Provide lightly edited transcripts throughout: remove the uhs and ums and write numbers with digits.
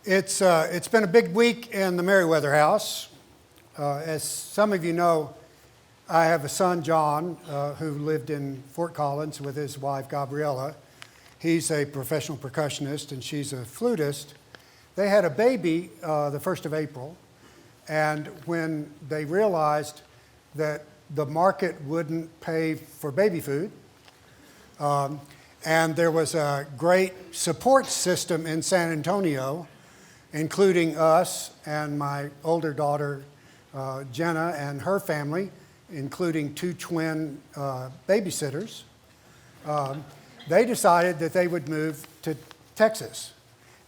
It's been a big week in the Merriweather house. As some of you know, I have a son, John, who lived in Fort Collins with his wife, Gabriella. He's a professional percussionist and she's a flutist. They had a baby the 1st of April, and when they realized that the market wouldn't pay for baby food, and there was a great support system in San Antonio, including us and my older daughter, Jenna, and her family, including 2 twin babysitters. They decided that they would move to Texas.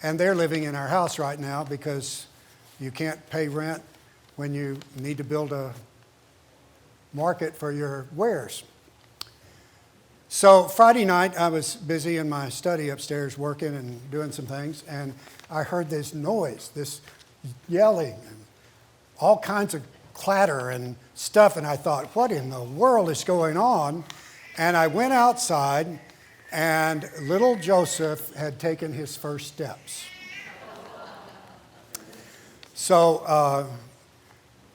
And they're living in our house right now because you can't pay rent when you need to build a market for your wares. So Friday night, I was busy in my study upstairs working and doing some things, and I heard this noise, this yelling, and all kinds of clatter and stuff, and I thought, what in the world is going on? And I went outside, and little Joseph had taken his first steps. So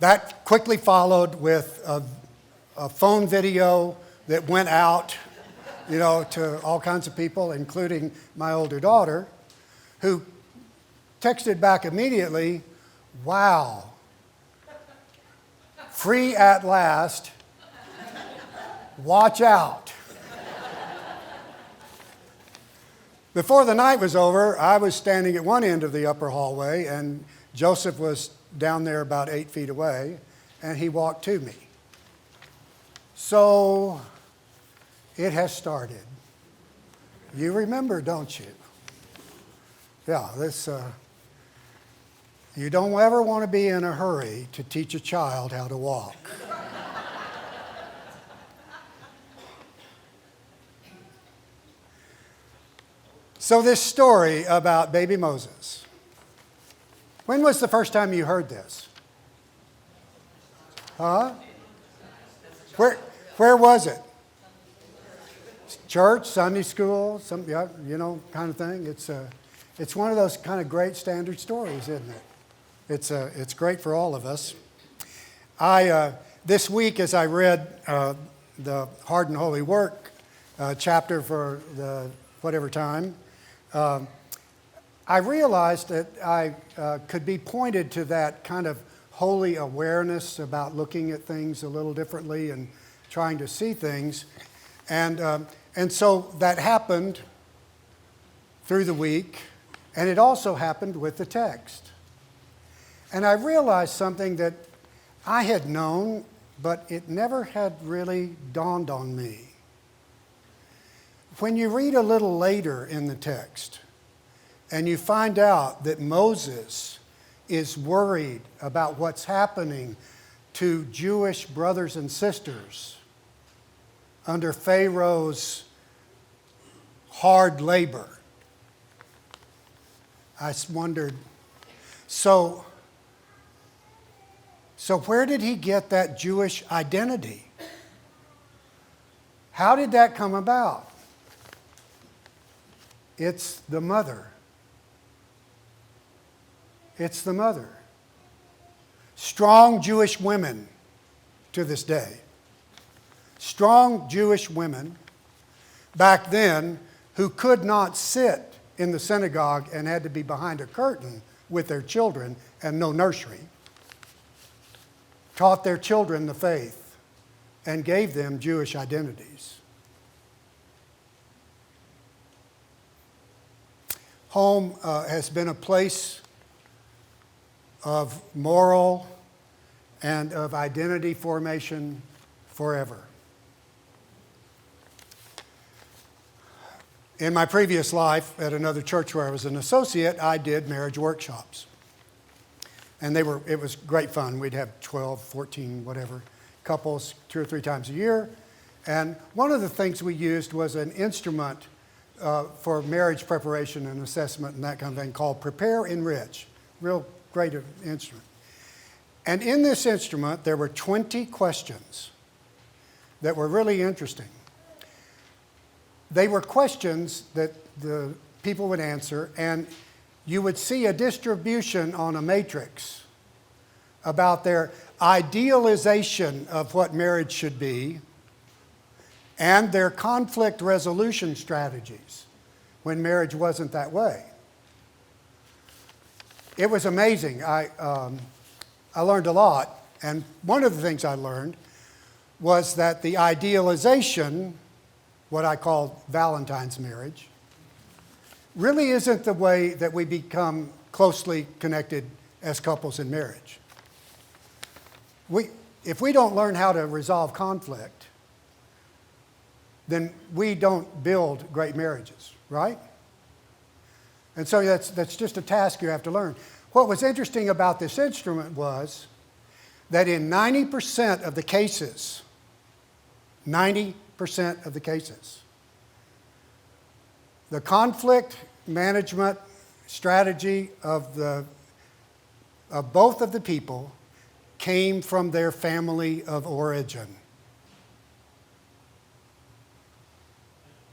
that quickly followed with a phone video that went out, to all kinds of people, including my older daughter, who texted back immediately, "Wow, free at last, watch out." Before the night was over, I was standing at one end of the upper hallway, and Joseph was down there about 8 feet away, and he walked to me. So it has started. You remember, don't you? Yeah, you don't ever want to be in a hurry to teach a child how to walk. So this story about baby Moses. When was the first time you heard this? Huh? Where was it? Church, Sunday school, kind of thing. It's one of those kind of great standard stories, isn't it? It's great for all of us. This week, as I read the Hard and Holy Work chapter for the whatever time, I realized that I could be pointed to that kind of holy awareness about looking at things a little differently and trying to see things. And so that happened through the week, and it also happened with the text. And I realized something that I had known, but it never had really dawned on me. When you read a little later in the text, and you find out that Moses is worried about what's happening to Jewish brothers and sisters under Pharaoh's hard labor, I wondered, so where did he get that Jewish identity? How did that come about? It's the mother. It's the mother. Strong Jewish women to this day. Strong Jewish women back then who could not sit in the synagogue and had to be behind a curtain with their children and no nursery, taught their children the faith and gave them Jewish identities. Home has been a place of moral and of identity formation forever. In my previous life at another church where I was an associate, I did marriage workshops. And it was great fun. We'd have 12, 14, whatever, couples 2 or 3 times a year. And one of the things we used was an instrument for marriage preparation and assessment and that kind of thing called Prepare Enrich. Real great instrument. And in this instrument, there were 20 questions that were really interesting. They were questions that the people would answer, and you would see a distribution on a matrix about their idealization of what marriage should be and their conflict resolution strategies when marriage wasn't that way. It was amazing. I learned a lot, and one of the things I learned was that the idealization, what I call Valentine's marriage, really isn't the way that we become closely connected as couples in marriage. If we don't learn how to resolve conflict, then we don't build great marriages, right? And so that's just a task you have to learn. What was interesting about this instrument was that in 90% of the cases, 90% of the cases, the conflict management strategy of both of the people came from their family of origin.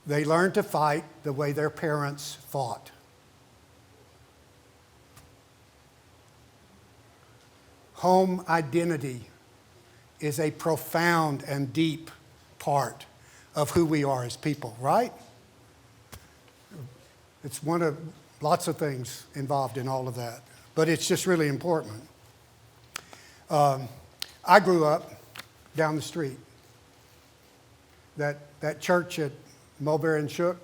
They learned to fight the way their parents fought. Home identity is a profound and deep part of who we are as people, right? It's one of lots of things involved in all of that, but it's just really important. I grew up down the street. That church at Mulberry and Shook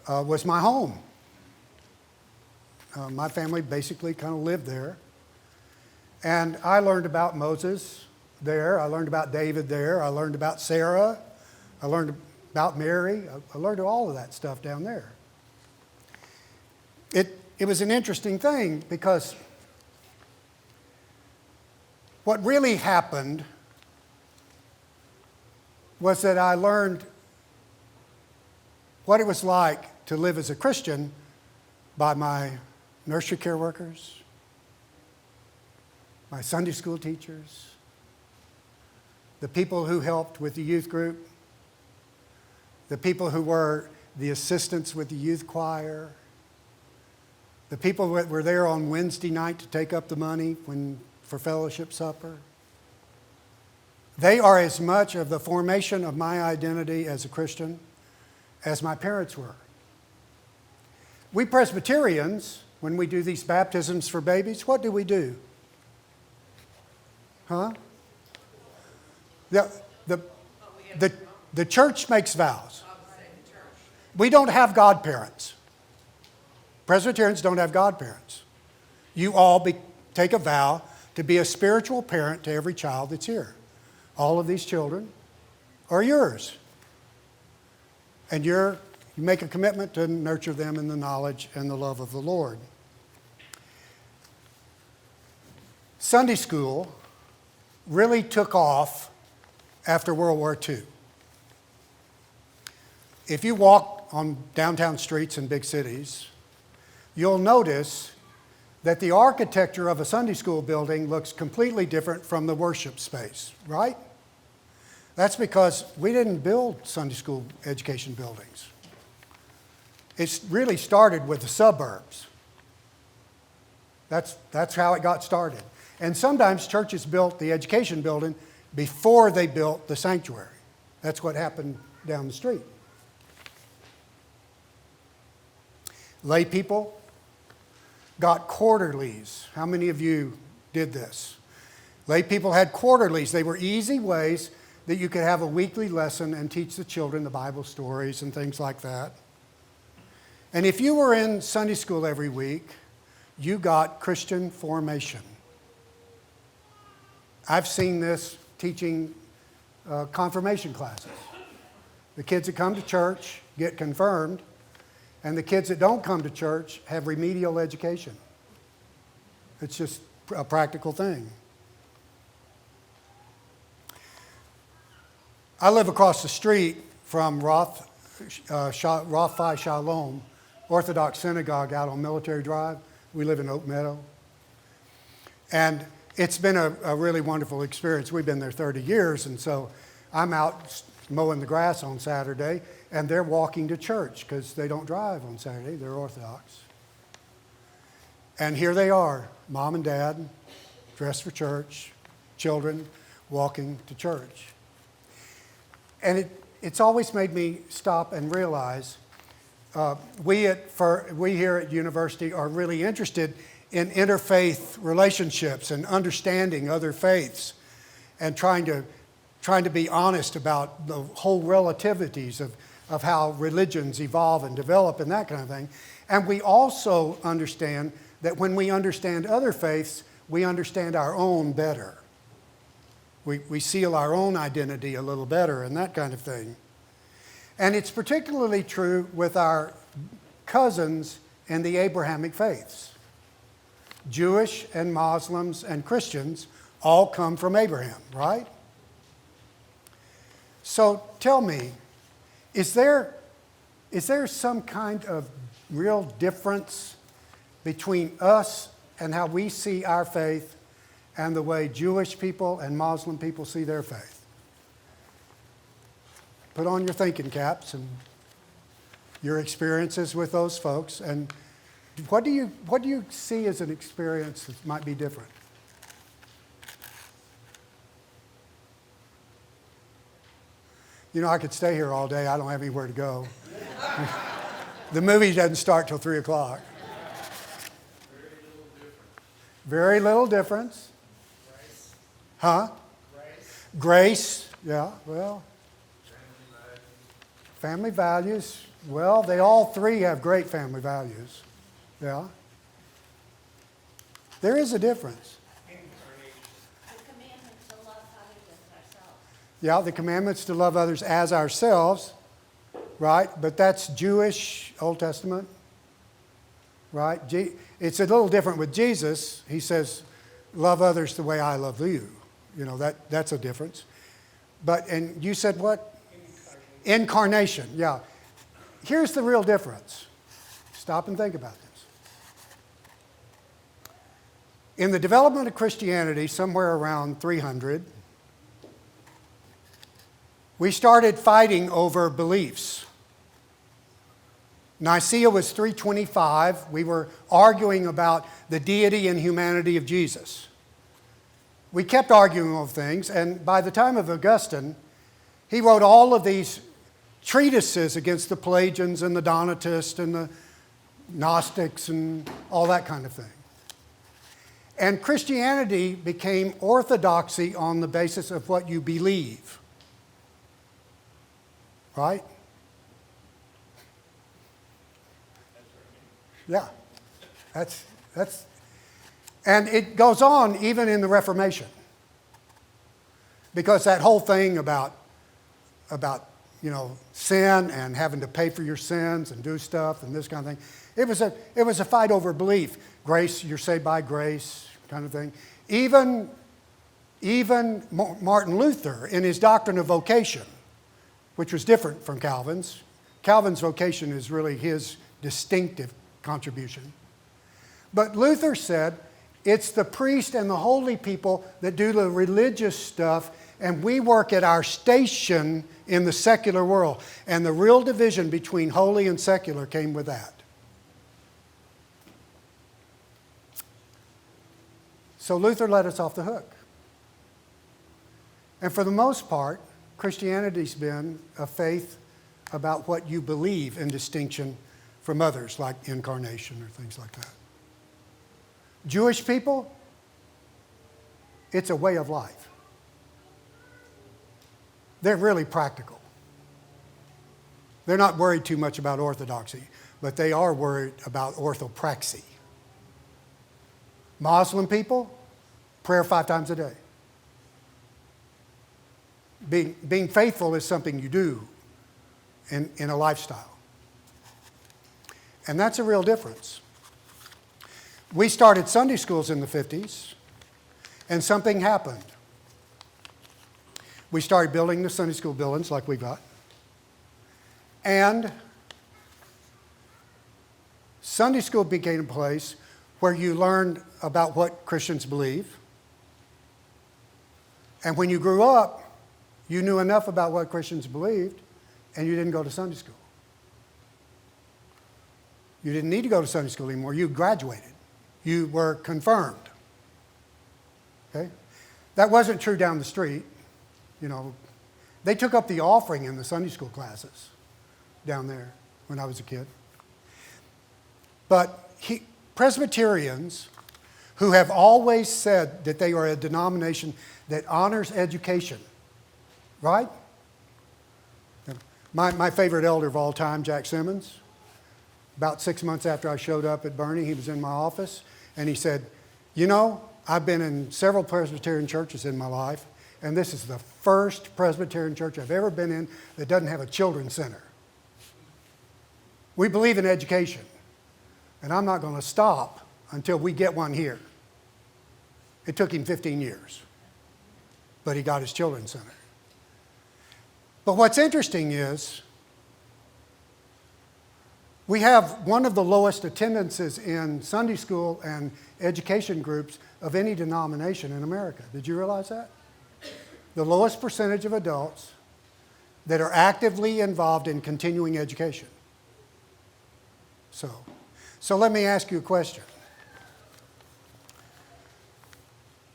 was my home. My family basically kind of lived there. And I learned about Moses there. I learned about David there. I learned about Sarah. I learned about Mary. I learned all of that stuff down there. It was an interesting thing because what really happened was that I learned what it was like to live as a Christian by my nursery care workers, my Sunday school teachers, the people who helped with the youth group, the people who were the assistants with the youth choir, the people that were there on Wednesday night to take up the money for fellowship supper. They are as much of the formation of my identity as a Christian as my parents were. We Presbyterians, when we do these baptisms for babies, what do we do? Huh? The church makes vows. We don't have godparents. Presbyterians don't have godparents. You all take a vow to be a spiritual parent to every child that's here. All of these children are yours. And you make a commitment to nurture them in the knowledge and the love of the Lord. Sunday school really took off after World War II. If you walk on downtown streets in big cities, you'll notice that the architecture of a Sunday school building looks completely different from the worship space, right? That's because we didn't build Sunday school education buildings. It really started with the suburbs. That's how it got started. And sometimes churches built the education building before they built the sanctuary. That's what happened down the street. Lay people got quarterlies. How many of you did this? Lay people had quarterlies. They were easy ways that you could have a weekly lesson and teach the children the Bible stories and things like that. And if you were in Sunday school every week, you got Christian formation. I've seen this teaching confirmation classes. The kids that come to church get confirmed, and the kids that don't come to church have remedial education. It's just a practical thing. I live across the street from Raphi Shalom Orthodox Synagogue out on Military Drive. We live in Oak Meadow. And it's been a really wonderful experience. We've been there 30 years, and so I'm out mowing the grass on Saturday, and they're walking to church because they don't drive on Saturday. They're Orthodox. And here they are, mom and dad, dressed for church, children walking to church. And it's always made me stop and realize we here at university are really interested in interfaith relationships and understanding other faiths and trying to be honest about the whole relativities of how religions evolve and develop and that kind of thing. And we also understand that when we understand other faiths, we understand our own better. We seal our own identity a little better and that kind of thing. And it's particularly true with our cousins in the Abrahamic faiths. Jewish and Muslims and Christians all come from Abraham, right? So tell me, is there some kind of real difference between us and how we see our faith and the way Jewish people and Muslim people see their faith? Put on your thinking caps and your experiences with those folks, and what do you see as an experience that might be different? You know, I could stay here all day. I don't have anywhere to go. The movie doesn't start till 3 o'clock. Very little difference. Grace. Huh? Grace. Yeah, well. Family values. Well, they all three have great family values. Yeah. There is a difference. The commandments to love others as ourselves. Yeah, the commandments to love others as ourselves, right? But that's Jewish, Old Testament, right? It's a little different with Jesus. He says, love others the way I love you. You know, that's a difference. But, and you said what? Incarnation, yeah. Here's the real difference. Stop and think about this. In the development of Christianity, somewhere around 300, we started fighting over beliefs. Nicaea was 325. We were arguing about the deity and humanity of Jesus. We kept arguing over things, and by the time of Augustine, he wrote all of these treatises against the Pelagians and the Donatists and the Gnostics and all that kind of thing. And Christianity became orthodoxy on the basis of what you believe. Right? Yeah. That's and it goes on even in the Reformation. Because that whole thing about sin and having to pay for your sins and do stuff and this kind of thing, it was a fight over belief. Grace, you're saved by grace, kind of thing. Even Martin Luther, in his doctrine of vocation, which was different from Calvin's. Calvin's vocation is really his distinctive contribution. But Luther said, it's the priest and the holy people that do the religious stuff, and we work at our station in the secular world. And the real division between holy and secular came with that. So Luther let us off the hook. And for the most part, Christianity's been a faith about what you believe in distinction from others, like incarnation or things like that. Jewish people, it's a way of life. They're really practical. They're not worried too much about orthodoxy, but they are worried about orthopraxy. Muslim people, prayer 5 times a day. Being faithful is something you do in a lifestyle. And that's a real difference. We started Sunday schools in the 50s, and something happened. We started building the Sunday school buildings like we got. And Sunday school became a place where you learned about what Christians believe. And when you grew up, you knew enough about what Christians believed, and you didn't go to Sunday school. You didn't need to go to Sunday school anymore. You graduated. you were confirmed. Okay? That wasn't true down the street. You know, they took up the offering in the Sunday school classes down there when I was a kid. But Presbyterians who have always said that they are a denomination that honors education, right? My favorite elder of all time, Jack Simmons, about 6 months after I showed up at Bernie, he was in my office, and he said, you know, I've been in several Presbyterian churches in my life, and this is the first Presbyterian church I've ever been in that doesn't have a children's center. We believe in education, and I'm not going to stop until we get one here. It took him 15 years, but he got his children's center. But what's interesting is we have one of the lowest attendances in Sunday school and education groups of any denomination in America. Did you realize that? The lowest percentage of adults that are actively involved in continuing education. So let me ask you a question.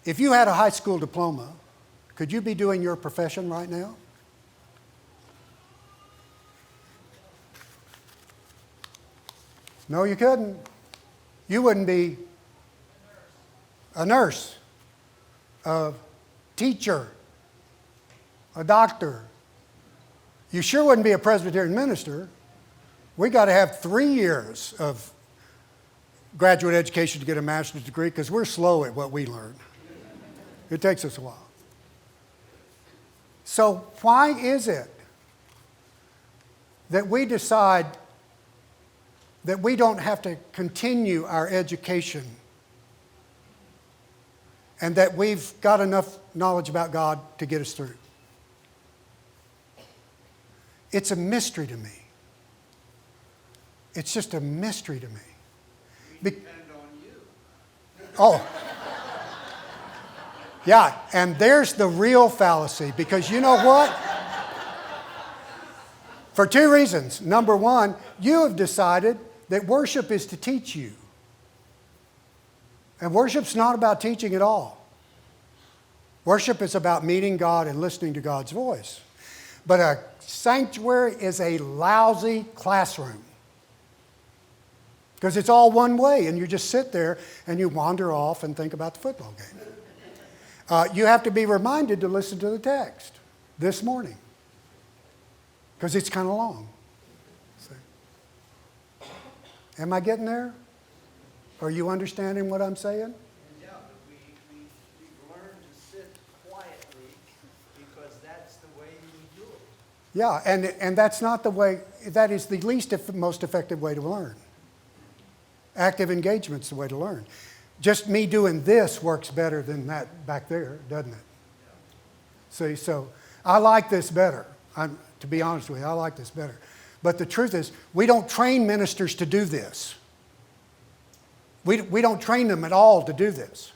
If you had a high school diploma, could you be doing your profession right now? No, you couldn't. You wouldn't be a nurse, a teacher, a doctor. You sure wouldn't be a Presbyterian minister. We got to have 3 years of graduate education to get a master's degree because we're slow at what we learn. It takes us a while. So why is it that we decide that we don't have to continue our education and that we've got enough knowledge about God to get us through? It's a mystery to me. It's just a mystery to me. We depend on you. Oh. Yeah, and there's the real fallacy, because you know what? For 2 reasons. Number one, you have decided that worship is to teach you. And worship's not about teaching at all. Worship is about meeting God and listening to God's voice. But a sanctuary is a lousy classroom. Because it's all one way, and you just sit there and you wander off and think about the football game. You have to be reminded to listen to the text this morning, because it's kind of long. See? Am I getting there? Are you understanding what I'm saying? Yeah, but we've learned to sit quietly because that's the way we do it. Yeah, and that's not the way, that is the most effective way to learn. Active engagement's the way to learn. Just me doing this works better than that back there, doesn't it? See, so I like this better. To be honest with you, I like this better. But the truth is, we don't train ministers to do this. We don't train them at all to do this.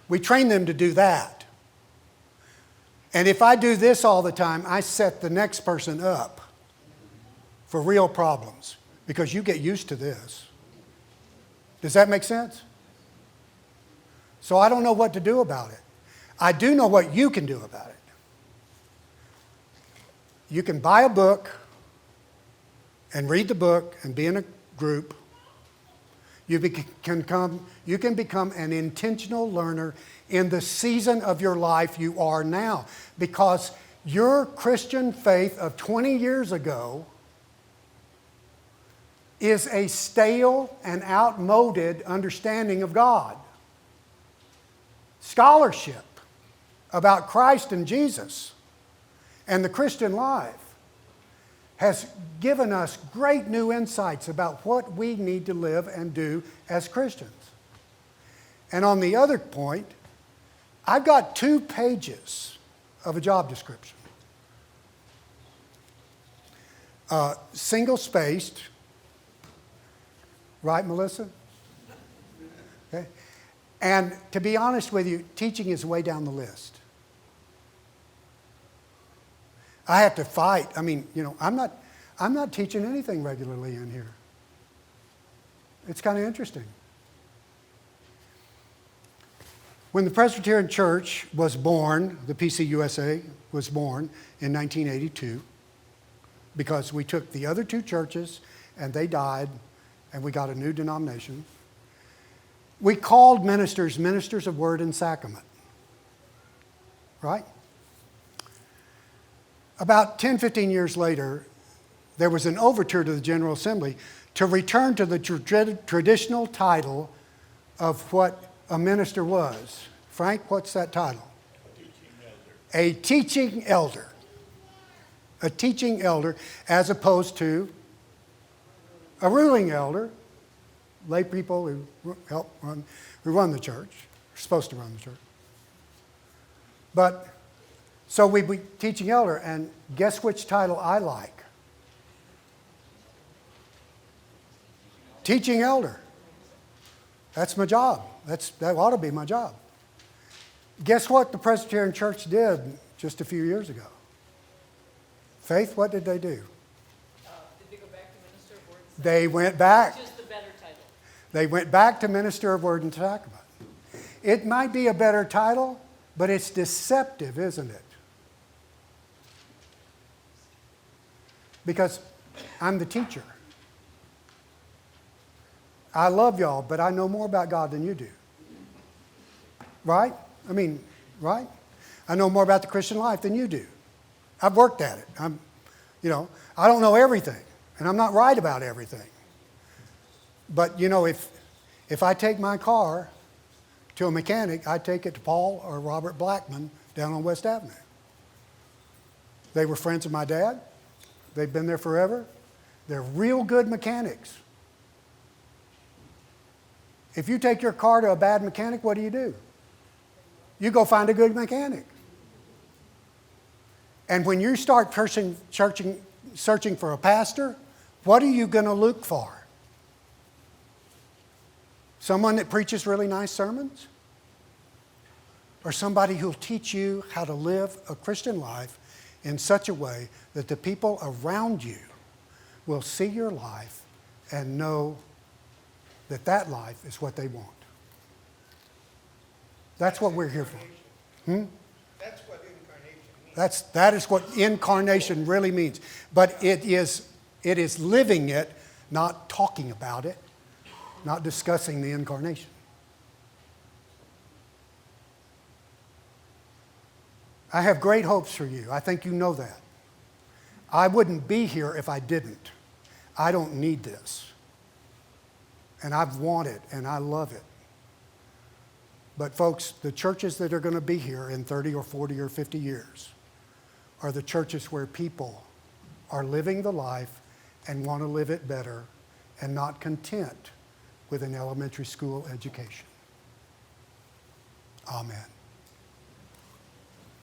We train them to do that. And if I do this all the time, I set the next person up for real problems, because you get used to this. Does that make sense? So I don't know what to do about it. I do know what you can do about it. You can buy a book and read the book and be in a group. You can become an intentional learner in the season of your life you are now, because your Christian faith of 20 years ago is a stale and outmoded understanding of God. Scholarship about Christ and Jesus and the Christian life has given us great new insights about what we need to live and do as Christians. And on the other point, I've got 2 pages of a job description. Single-spaced, right, Melissa? Okay. And to be honest with you, teaching is way down the list. I have to fight. I mean, you know, I'm not teaching anything regularly in here. It's kind of interesting. When the Presbyterian Church was born, the PCUSA was born in 1982, because we took the other two churches and they died and we got a new denomination. We called ministers ministers of word and sacrament. Right? About 10, 15 years later, there was an overture to the General Assembly to return to the traditional title of what a minister was. Frank, what's that title? A teaching elder. A teaching elder, as opposed to a ruling elder, lay people who run the church, are supposed to run the church. But, so we be teaching elder, and guess which title I like? Teaching elder. That's my job. That ought to be my job. Guess what the Presbyterian Church did just a few years ago? Faith, what did they do? Did they go back to minister of word and sacrament? They went back. Just the better title. They went back to minister of word and sacrament. It might be a better title, but it's deceptive, isn't it? Because I'm the teacher. I love y'all, but I know more about God than you do. Right? I mean, right? I know more about the Christian life than you do. I've worked at it. I don't know everything, and I'm not right about everything. But, if I take my car to a mechanic, I take it to Paul or Robert Blackman down on West Avenue. They were friends of my dad. They've been there forever. They're real good mechanics. If you take your car to a bad mechanic, what do? You go find a good mechanic. And when you start searching for a pastor, what are you going to look for? Someone that preaches really nice sermons? Or somebody who'll teach you how to live a Christian life in such a way that the people around you will see your life and know that that life is what they want. That's what we're here for. That's what incarnation means. That is what incarnation really means. But it is living it, not talking about it, not discussing the incarnation. I have great hopes for you. I think you know that. I wouldn't be here if I didn't. I don't need this. And I've wanted it, and I love it. But folks, the churches that are going to be here in 30 or 40 or 50 years are the churches where people are living the life and want to live it better and not content with an elementary school education. Amen.